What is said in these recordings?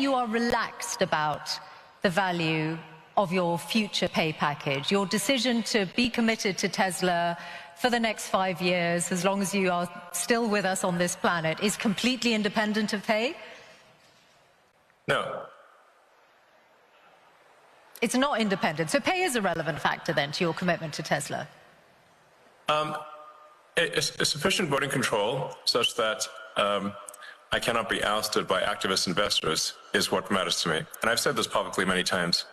you are relaxed about the value of your future pay package. Your decision to be committed to Tesla for the next 5 years, as long as you are still with us on this planet, is completely independent of pay? No. It's not independent. So pay is a relevant factor then to your commitment to Tesla? A sufficient voting control such that I cannot be ousted by activist investors is what matters to me. And I've said this publicly many times.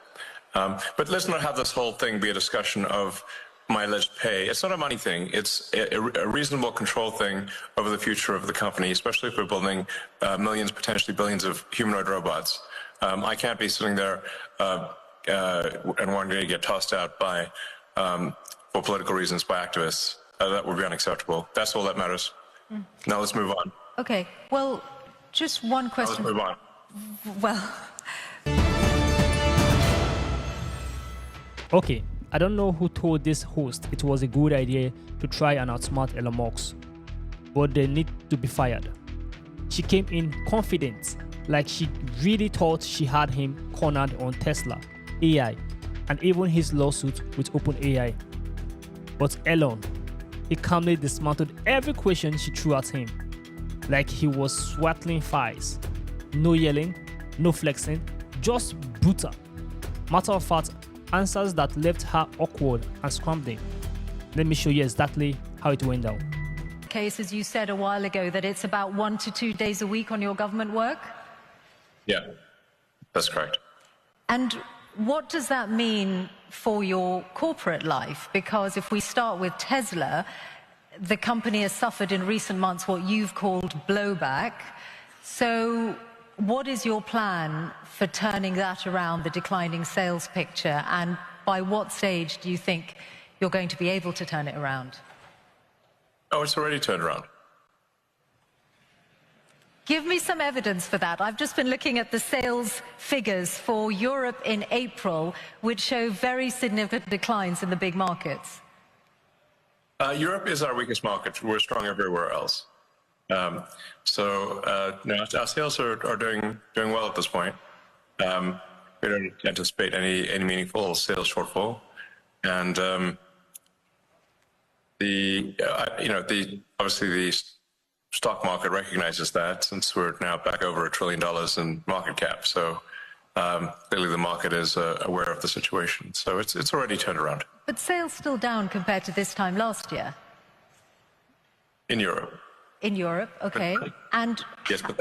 But let's not have this whole thing be a discussion of my alleged pay. It's not a money thing. It's a reasonable control thing over the future of the company, especially if we're building millions, potentially billions of humanoid robots. I can't be sitting there and wanting to get tossed out by, for political reasons, by activists. That would be unacceptable. That's all that matters. Now let's move on. Okay. Well, just one question. Let's move on. Well. Okay, I don't know who told this host it was a good idea to try and outsmart Elon Musk, but they need to be fired. She came in confident, like she really thought she had him cornered on Tesla, AI, and even his lawsuit with OpenAI. But Elon, he calmly dismantled every question she threw at him, like he was swaddling thighs. No yelling, no flexing, just brutal. Matter of fact, answers that left her awkward and scrambling. Let me show you exactly how it went down. Case, as you said a while ago, that it's about 1 to 2 days a week on your government work? Yeah, that's correct. And what does that mean for your corporate life? Because if we start with Tesla, the company has suffered in recent months what you've called blowback. So what is your plan for turning that around, the declining sales picture? And by what stage do you think you're going to be able to turn it around? Oh, it's already turned around. Give me some evidence for that. I've just been looking at the sales figures for Europe in April, which show very significant declines in the big markets. Europe is our weakest market. We're strong everywhere else. No, our sales are doing well at this point. We don't anticipate any meaningful sales shortfall, and obviously the stock market recognizes that, since we're now back over $1 trillion in market cap. So clearly the market is aware of the situation. So it's already turned around. But sales still down compared to this time last year. In Europe. In Europe, okay. And yes, but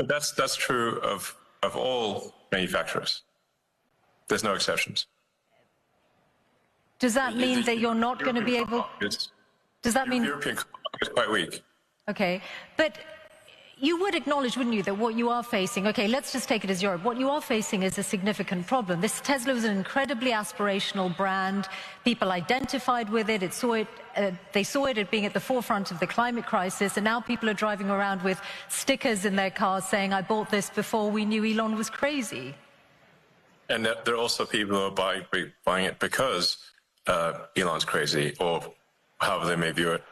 that's true of all manufacturers. There's no exceptions. Does that mean that you're not going to be able? Does that mean European market is quite weak? Okay, but you would acknowledge, wouldn't you, that what you are facing, okay, let's just take it as Europe, what you are facing is a significant problem. This Tesla was an incredibly aspirational brand. People identified with it. They saw it as being at the forefront of the climate crisis, and now people are driving around with stickers in their cars saying, I bought this before we knew Elon was crazy. And there are also people who are buying it because Elon's crazy, or however they may view it.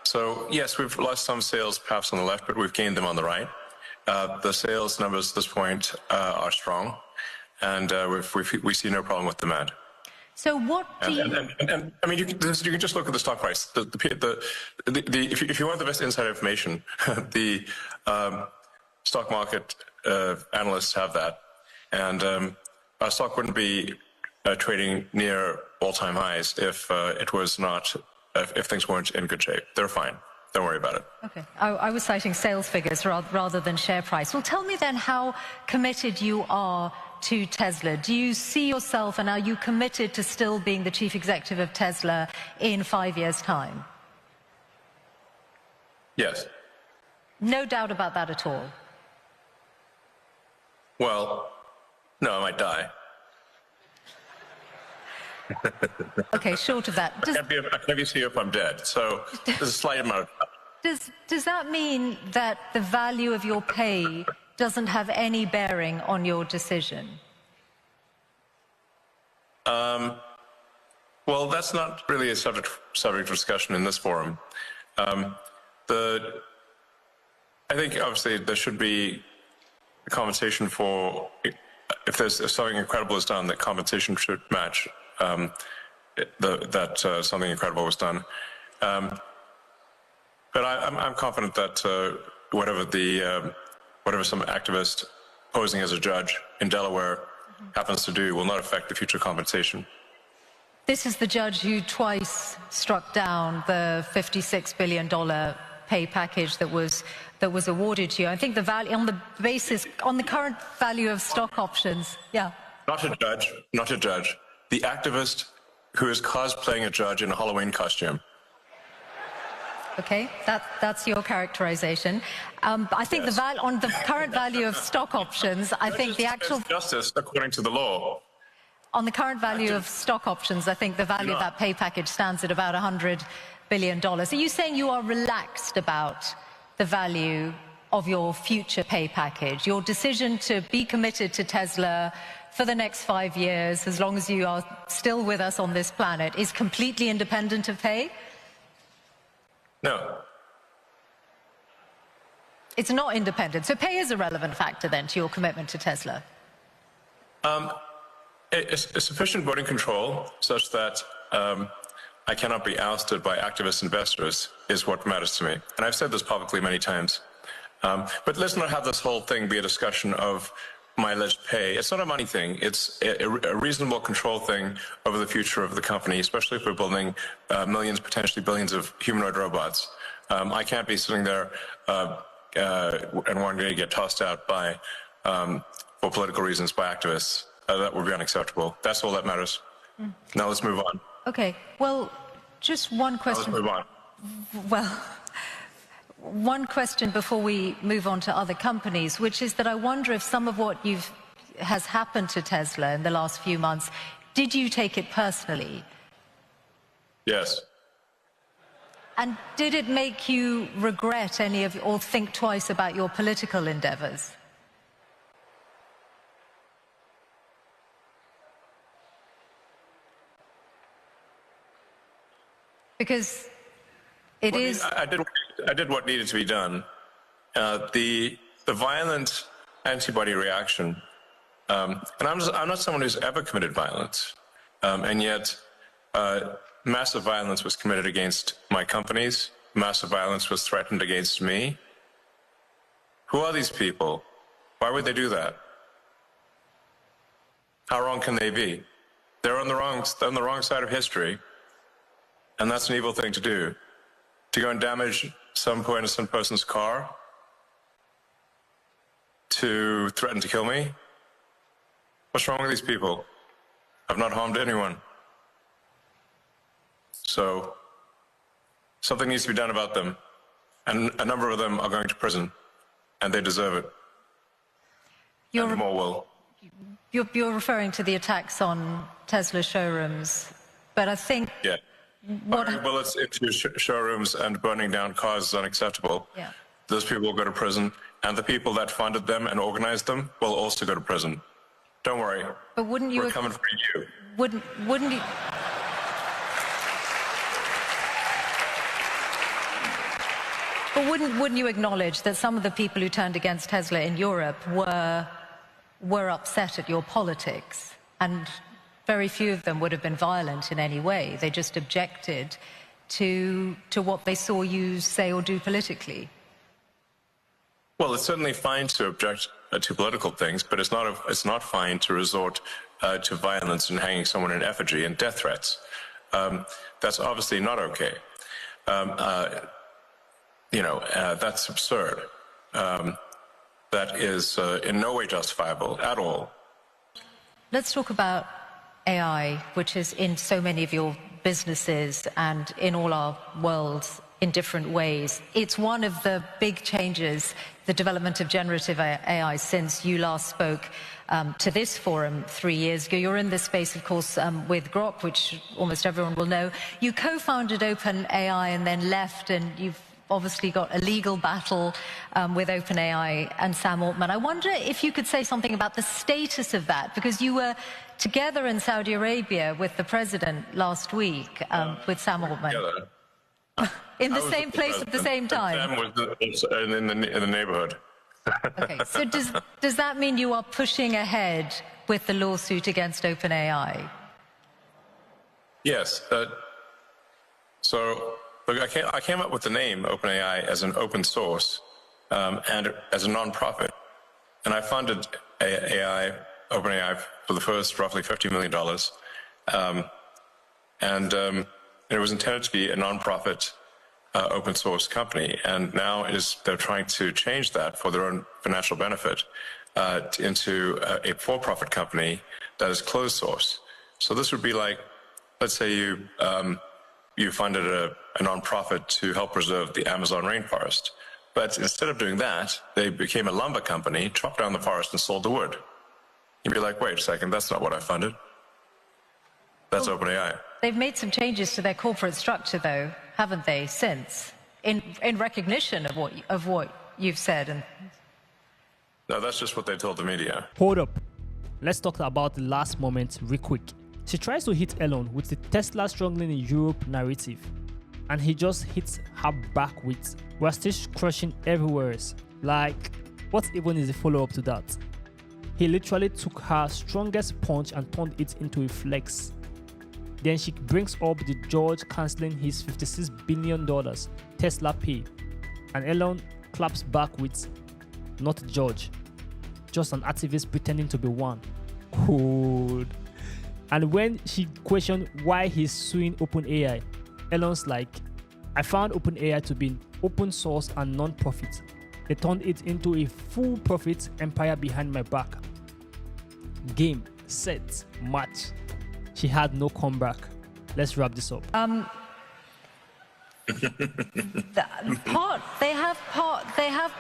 So yes, we've lost some sales perhaps on the left, but we've gained them on the right. The sales numbers at this point are strong, and we see no problem with demand. So what do you... And I mean, you can just look at the stock price. If you want the best inside information, the stock market analysts have that, and our stock wouldn't be trading near all-time highs if it was not. If things weren't in good shape. They're fine. Don't worry about it. Okay. I was citing sales figures rather than share price. Well, tell me then how committed you are to Tesla. Do you see yourself, and are you committed to still being the chief executive of Tesla in 5 years' time? Yes. No doubt about that at all? Well, no, I might die. Okay, short of that. I can't be CEO if I'm dead, so there's a slight amount of... Does that mean that the value of your pay doesn't have any bearing on your decision? Well, that's not really a subject of discussion in this forum. I think obviously there should be compensation for, if something incredible is done, that compensation should match something incredible was done. But I'm confident that whatever some activist posing as a judge in Delaware happens to do will not affect the future compensation. This is the judge who twice struck down the $56 billion pay package that was awarded to you. I think the value on the current value of stock options. Yeah. Not a judge. The activist who is cosplaying a judge in a Halloween costume. Okay, that's your characterization. I think yes. on the current value of stock options, I think the actual justice according to the law. On the current value of stock options, I think the value of that pay package stands at about $100 billion. Are you saying you are relaxed about the value of your future pay package? Your decision to be committed to Tesla for the next 5 years, as long as you are still with us on this planet, is completely independent of pay? No. It's not independent. So pay is a relevant factor then to your commitment to Tesla? A sufficient voting control such that I cannot be ousted by activist investors is what matters to me. And I've said this publicly many times. But let's not have this whole thing be a discussion of my alleged pay. It's not a money thing. It's a reasonable control thing over the future of the company, especially if we're building millions, potentially billions of humanoid robots. I can't be sitting there and wanting to get tossed out by, for political reasons, by activists. That would be unacceptable. That's all that matters. Now let's move on. Okay. Well, just one question. Now let's move on. Well, one question before we move on to other companies, which is that I wonder if some of what has happened to Tesla in the last few months, did you take it personally? Yes. And did it make you regret any of, or think twice about your political endeavors? Because it is... I did what needed to be done. The violent antibody reaction, and I'm not someone who's ever committed violence, and yet massive violence was committed against my companies. Massive violence was threatened against me. Who are these people? Why would they do that? How wrong can they be? They're on the wrong side of history. And that's an evil thing to do. To go and damage some poor innocent person's car? To threaten to kill me? What's wrong with these people? I've not harmed anyone. So, something needs to be done about them. And a number of them are going to prison. And they deserve it. And more will. You're referring to the attacks on Tesla showrooms. But I think... Yeah. Bullets into showrooms and burning down cars is unacceptable. Yeah. Those people will go to prison, and the people that funded them and organized them will also go to prison. Don't worry. But wouldn't you? We're coming for you. Wouldn't you? But wouldn't you acknowledge that some of the people who turned against Tesla in Europe were upset at your politics, and very few of them would have been violent in any way. They just objected to what they saw you say or do politically. Well, it's certainly fine to object to political things, but it's not fine to resort to violence and hanging someone in effigy and death threats. That's obviously not okay. That's absurd. That is in no way justifiable at all. Let's talk about AI, which is in so many of your businesses and in all our worlds in different ways. It's one of the big changes, the development of generative AI, since you last spoke to this forum 3 years ago. You're in this space, of course, with Grok, which almost everyone will know. You co-founded OpenAI and then left, and you've obviously got a legal battle with OpenAI and Sam Altman. I wonder if you could say something about the status of that, because you were together in Saudi Arabia with the president last week, with Sam Altman. Together. In the same place at the same time. Sam was in the neighborhood. Okay, so does that mean you are pushing ahead with the lawsuit against OpenAI? Yes. So look, I came up with the name OpenAI as an open source and as a nonprofit, and I funded OpenAI for the first roughly $50 million, and it was intended to be a nonprofit open source company, and now they're trying to change that for their own financial benefit into a for-profit company that is closed source. So this would be like, let's say you funded a nonprofit to help preserve the Amazon rainforest, but instead of doing that, they became a lumber company, chopped down the forest, and sold the wood. You'd be like, wait a second, that's not what I funded. That's OpenAI. They've made some changes to their corporate structure, though, haven't they, since, in recognition of what you've said? And no, that's just what they told the media. Hold up. Let's talk about the last moment real quick. She tries to hit Elon with the Tesla struggling in Europe narrative, and he just hits her back with, we're still crushing everywhere. Like, what even is the follow-up to that? He literally took her strongest punch and turned it into a flex. Then she brings up the judge cancelling his $56 billion Tesla pay, and Elon claps back with, not a judge, just an activist pretending to be one. Cool. And when she questioned why he's suing OpenAI, Elon's like, I found OpenAI to be open source and non-profit. They turned it into a full profit empire behind my back. Game, set, match. She had no comeback. Let's wrap this up. They have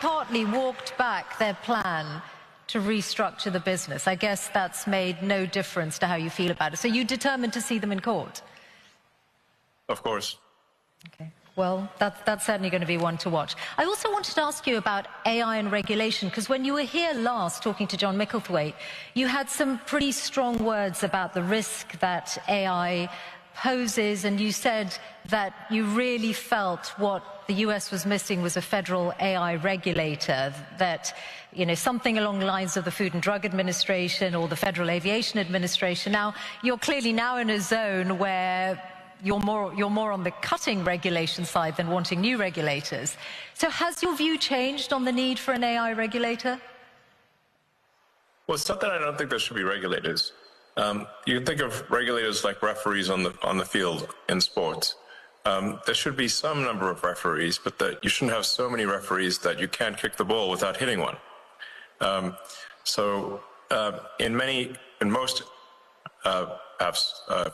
partly walked back their plan to restructure the business. I guess that's made no difference to how you feel about it. So you determined to see them in court? Of course. Okay. Well, that's certainly going to be one to watch. I also wanted to ask you about AI and regulation, because when you were here last talking to John Micklethwaite, you had some pretty strong words about the risk that AI poses, and you said that you really felt what the US was missing was a federal AI regulator, that, you know, something along the lines of the Food and Drug Administration or the Federal Aviation Administration. Now, you're clearly now in a zone where you're more on the cutting regulation side than wanting new regulators. So has your view changed on the need for an AI regulator? Well, it's not that I don't think there should be regulators. You can think of regulators like referees on the field in sports. There should be some number of referees, but that you shouldn't have so many referees that you can't kick the ball without hitting one. In most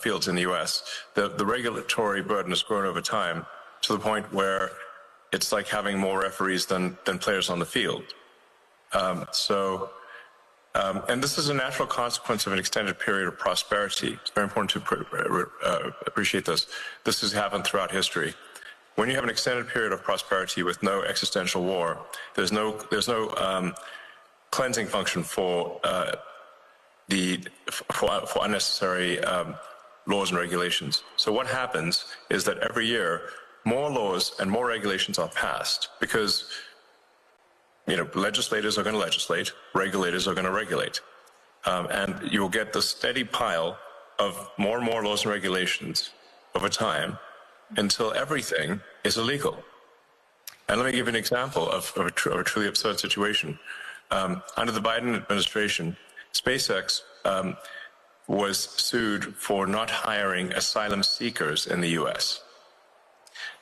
fields in the U.S., the regulatory burden has grown over time to the point where it's like having more referees than players on the field. And this is a natural consequence of an extended period of prosperity. It's very important to appreciate this. This has happened throughout history. When you have an extended period of prosperity with no existential war, there's no cleansing function for unnecessary laws and regulations. So what happens is that every year more laws and more regulations are passed because, you know, legislators are going to legislate, regulators are going to regulate. And you will get the steady pile of more and more laws and regulations over time until everything is illegal. And let me give you an example of a truly absurd situation. Under the Biden administration, SpaceX was sued for not hiring asylum seekers in the U.S.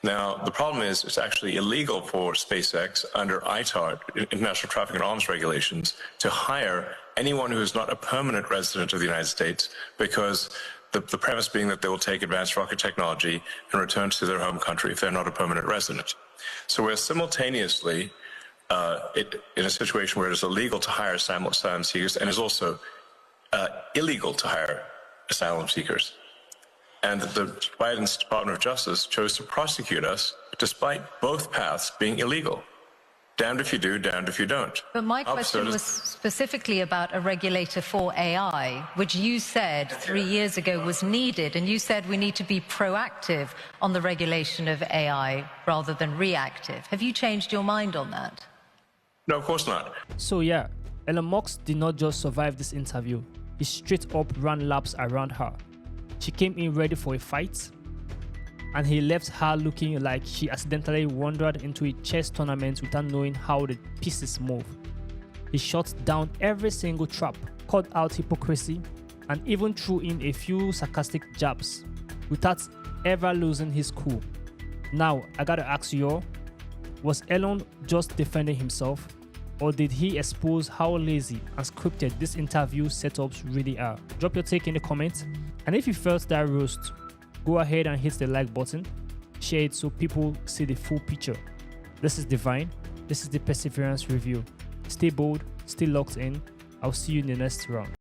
Now, the problem is it's actually illegal for SpaceX under ITAR, International Traffic in Arms Regulations, to hire anyone who is not a permanent resident of the United States, because the premise being that they will take advanced rocket technology and return to their home country if they're not a permanent resident. So we're simultaneously in a situation where it is illegal to hire asylum seekers and is also illegal to hire asylum seekers. And the Biden Department of Justice chose to prosecute us despite both paths being illegal. Damned if you do, damned if you don't. But my question was specifically about a regulator for AI, which you said 3 years ago was needed. And you said we need to be proactive on the regulation of AI rather than reactive. Have you changed your mind on that? No, of course not. So yeah, Elon Musk did not just survive this interview, he straight up ran laps around her. She came in ready for a fight, and he left her looking like she accidentally wandered into a chess tournament without knowing how the pieces move. He shut down every single trap, called out hypocrisy, and even threw in a few sarcastic jabs without ever losing his cool. Now, I gotta ask you all, was Elon just defending himself, or did he expose how lazy and scripted this interview setups really are? Drop your take in the comments, and if you felt that roast, go ahead and hit the like button, share it so people see the full picture. This is Divine, this is the Perseverance Review. Stay bold, stay locked in, I'll see you in the next round.